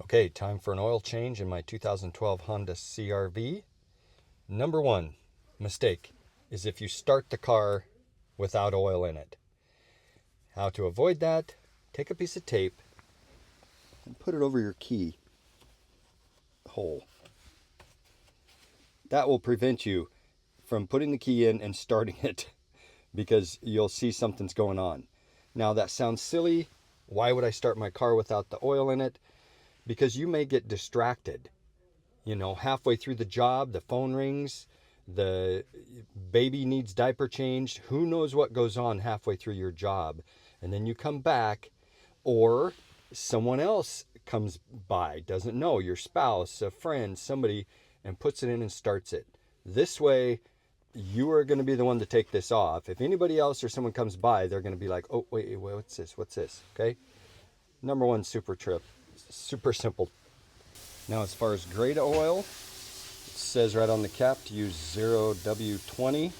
Okay, time for an oil change in my 2012 Honda CR-V. Number one mistake is if you start the car without oil in it. How to avoid that? Take a piece of tape and put it over your key hole. That will prevent you from putting the key in and starting it because you'll see something's going on. Now that sounds silly. Why would I start my car without the oil in it? Because you may get distracted. You know, halfway through the job, the phone rings, the baby needs diaper changed. Who knows what goes on halfway through your job? And then you come back, or someone else comes by, doesn't know, your spouse, a friend, somebody, and puts it in and starts it. This way, you are going to be the one to take this off. If anybody else or someone comes by, they're going to be like, oh, wait, what's this? What's this? Okay? Number one super trip. Super simple. Now, as far as grade oil, it says right on the cap to use 0W20.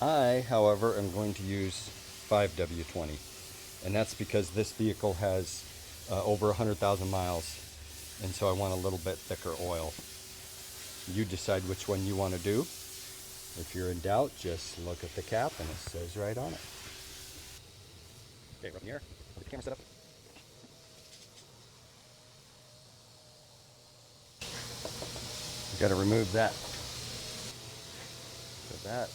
I, however, am going to use 5W20. And that's because this vehicle has over 100,000 miles. And so I want a little bit thicker oil. You decide which one you want to do. If you're in doubt, just look at the cap and it says right on it. Okay, from here, put the camera set up. Got to remove that. So that.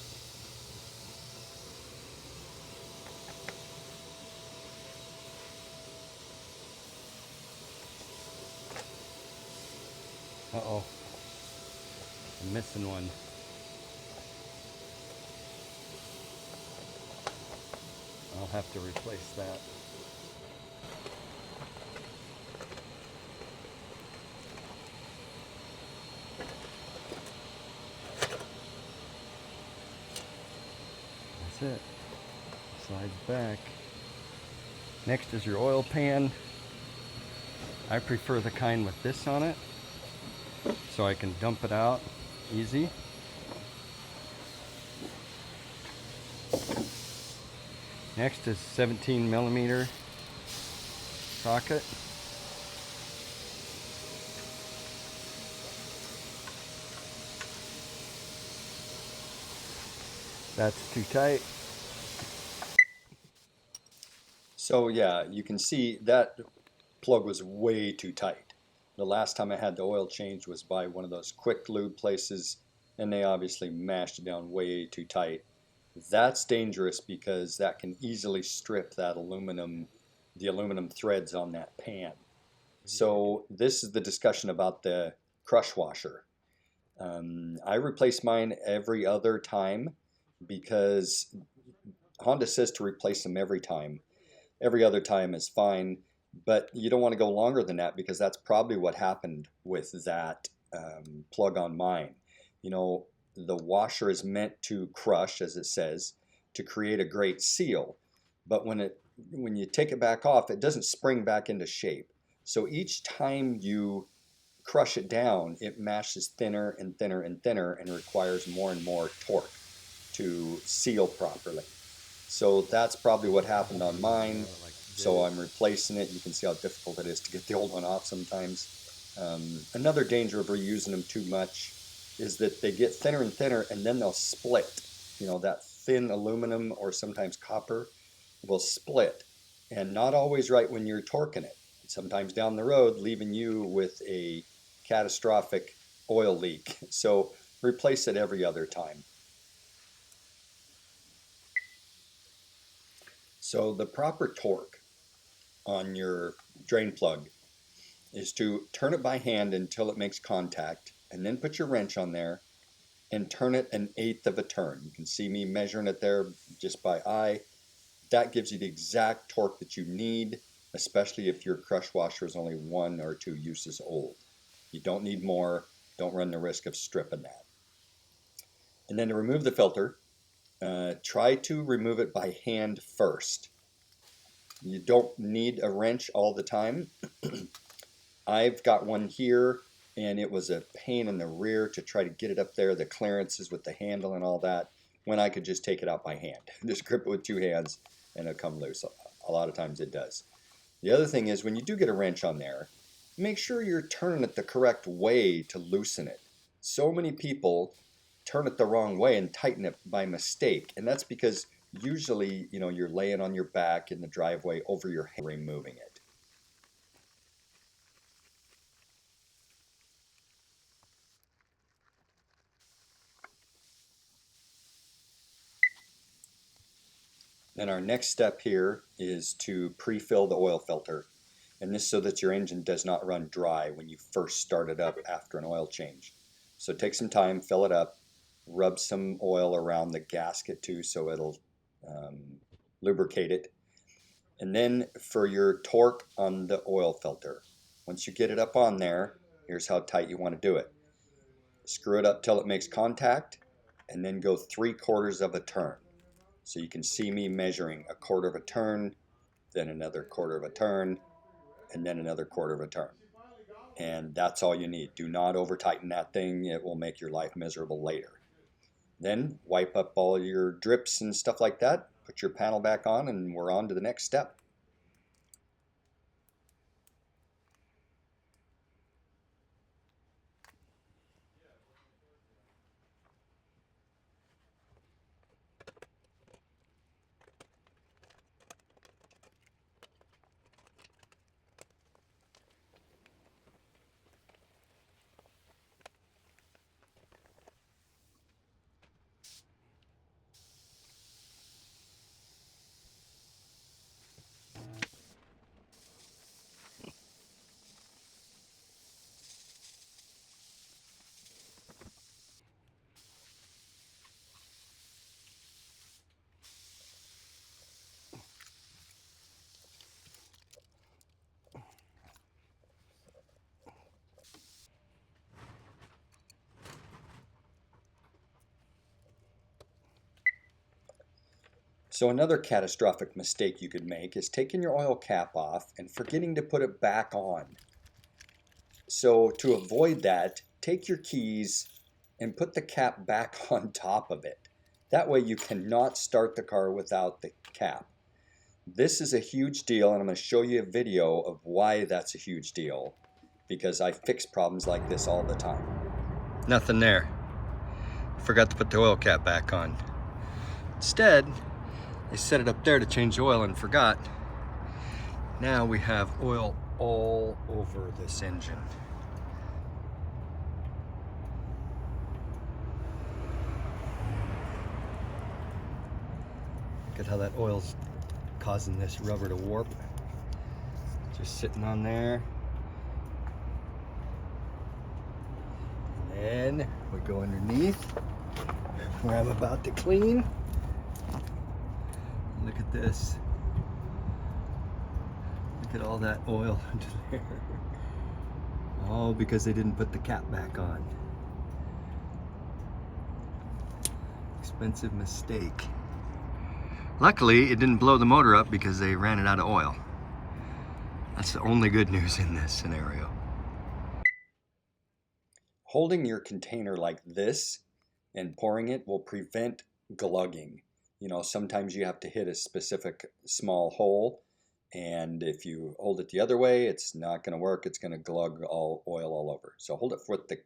Uh-oh. I'm missing one. I'll have to replace that. That's it. Slides back. Next is your oil pan. I prefer the kind with this on it, so I can dump it out easy. Next is 17 millimeter socket. That's too tight. So yeah, you can see that plug was way too tight. The last time I had the oil changed was by one of those quick-lube places, and they obviously mashed it down way too tight. That's dangerous because that can easily strip that the aluminum threads on that pan. So this is the discussion about the crush washer. I replace mine every other time because Honda says to replace them every time. Every other time is fine, but you don't want to go longer than that because that's probably what happened with that plug on mine. You know, the washer is meant to crush, as it says, to create a great seal, but when you take it back off, it doesn't spring back into shape. So each time you crush it down, it mashes thinner and thinner and thinner and requires more and more torque to seal properly. So that's probably what happened on mine. So I'm replacing it. You can see how difficult it is to get the old one off sometimes. Another danger of reusing them too much is that they get thinner and thinner and then they'll split. You know, that thin aluminum or sometimes copper will split, and not always right when you're torquing it. Sometimes down the road, leaving you with a catastrophic oil leak. So replace it every other time. So the proper torque on your drain plug is to turn it by hand until it makes contact, and then put your wrench on there and turn it 1/8 of a turn. You can see me measuring it there just by eye. That gives you the exact torque that you need, especially if your crush washer is only 1 or 2 uses old. You don't need more. Don't run the risk of stripping that. And then to remove the filter, try to remove it by hand first. You don't need a wrench all the time. I've got one here, and it was a pain in the rear to try to get it up there, the clearances with the handle and all that, when I could just take it out by hand. Just grip it with 2 hands and it'll come loose. A lot of times it does. The other thing is when you do get a wrench on there, make sure you're turning it the correct way to loosen it. So many people turn it the wrong way and tighten it by mistake, and that's because usually, you're laying on your back in the driveway over your head, removing it. Then our next step here is to pre-fill the oil filter, and this so that your engine does not run dry when you first start it up after an oil change. So take some time, fill it up, rub some oil around the gasket too so it'll lubricate it. And then for your torque on the oil filter, once you get it up on there, here's how tight you want to do it. Screw it up till it makes contact, and then go 3/4 of a turn. So you can see me measuring 1/4 of a turn, then another 1/4 of a turn, and then another 1/4 of a turn. And that's all you need. Do not over tighten that thing. It will make your life miserable later. Then wipe up all your drips and stuff like that. Put your panel back on, and we're on to the next step. So another catastrophic mistake you could make is taking your oil cap off and forgetting to put it back on. So to avoid that, take your keys and put the cap back on top of it. That way you cannot start the car without the cap. This is a huge deal, and I'm going to show you a video of why that's a huge deal, because I fix problems like this all the time. Nothing there. Forgot to put the oil cap back on. Instead, I set it up there to change the oil and forgot. Now we have oil all over this engine. Look at how that oil's causing this rubber to warp. Just sitting on there. And then we go underneath where I'm about to clean. Look at this. Look at all that oil under there. All because they didn't put the cap back on. Expensive mistake. Luckily, it didn't blow the motor up because they ran it out of oil. That's the only good news in this scenario. Holding your container like this and pouring it will prevent glugging. Sometimes you have to hit a specific small hole, and if you hold it the other way, it's not going to work. It's going to glug all oil all over. So hold it with the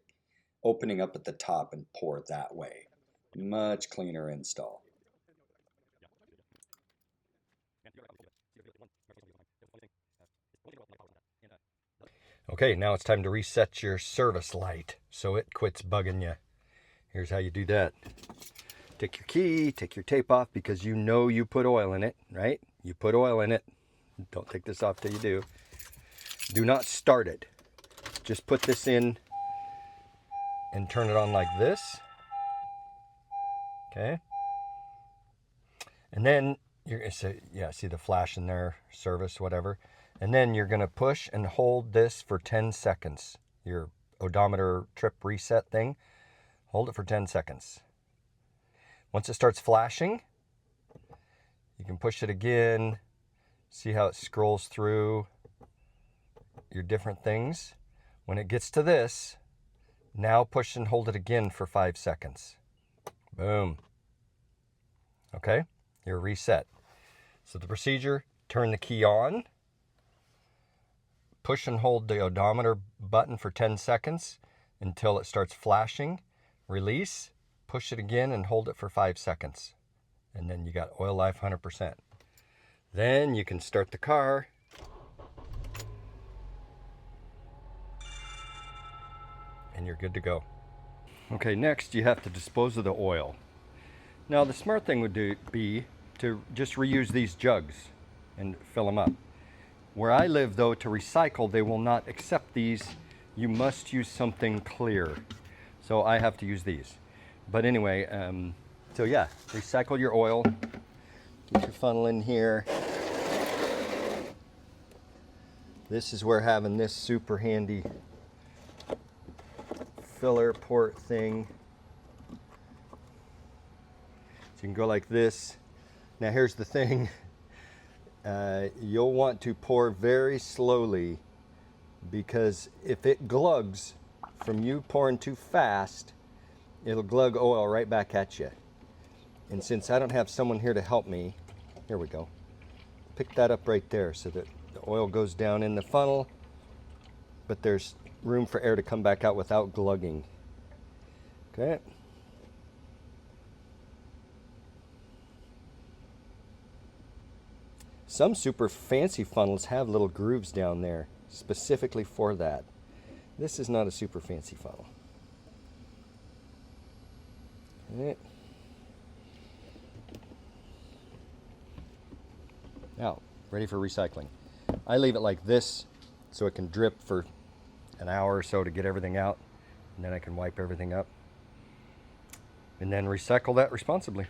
opening up at the top and pour it that way. Much cleaner install. Okay, now it's time to reset your service light so it quits bugging you. Here's how you do that. Take your key, take your tape off because you put oil in it, right? You put oil in it. Don't take this off till you do. Do not start it. Just put this in and turn it on like this. Okay. And then you're gonna say, see the flash in there, service, whatever. And then you're gonna push and hold this for 10 seconds. Your odometer trip reset thing. Hold it for 10 seconds. Once it starts flashing, you can push it again. See how it scrolls through your different things. When it gets to this, now push and hold it again for 5 seconds. Boom. Okay, you're reset. So the procedure, turn the key on, push and hold the odometer button for 10 seconds until it starts flashing. Release, push it again and hold it for 5 seconds. And then you got oil life 100%. Then you can start the car. And you're good to go. Okay, next you have to dispose of the oil. Now the smart thing would be to just reuse these jugs and fill them up. Where I live though, to recycle, they will not accept these. You must use something clear. So I have to use these. But anyway, so yeah, recycle your oil. Get your funnel in here. This is where having this super handy filler port thing. So you can go like this. Now here's the thing. You'll want to pour very slowly, because if it glugs from you pouring too fast, it'll glug oil right back at you. And since I don't have someone here to help me, here we go. Pick that up right there so that the oil goes down in the funnel, but there's room for air to come back out without glugging. Okay. Some super fancy funnels have little grooves down there specifically for that. This is not a super fancy funnel. Okay. Now, ready for recycling. I leave it like this so it can drip for an hour or so to get everything out, and then I can wipe everything up and then recycle that responsibly.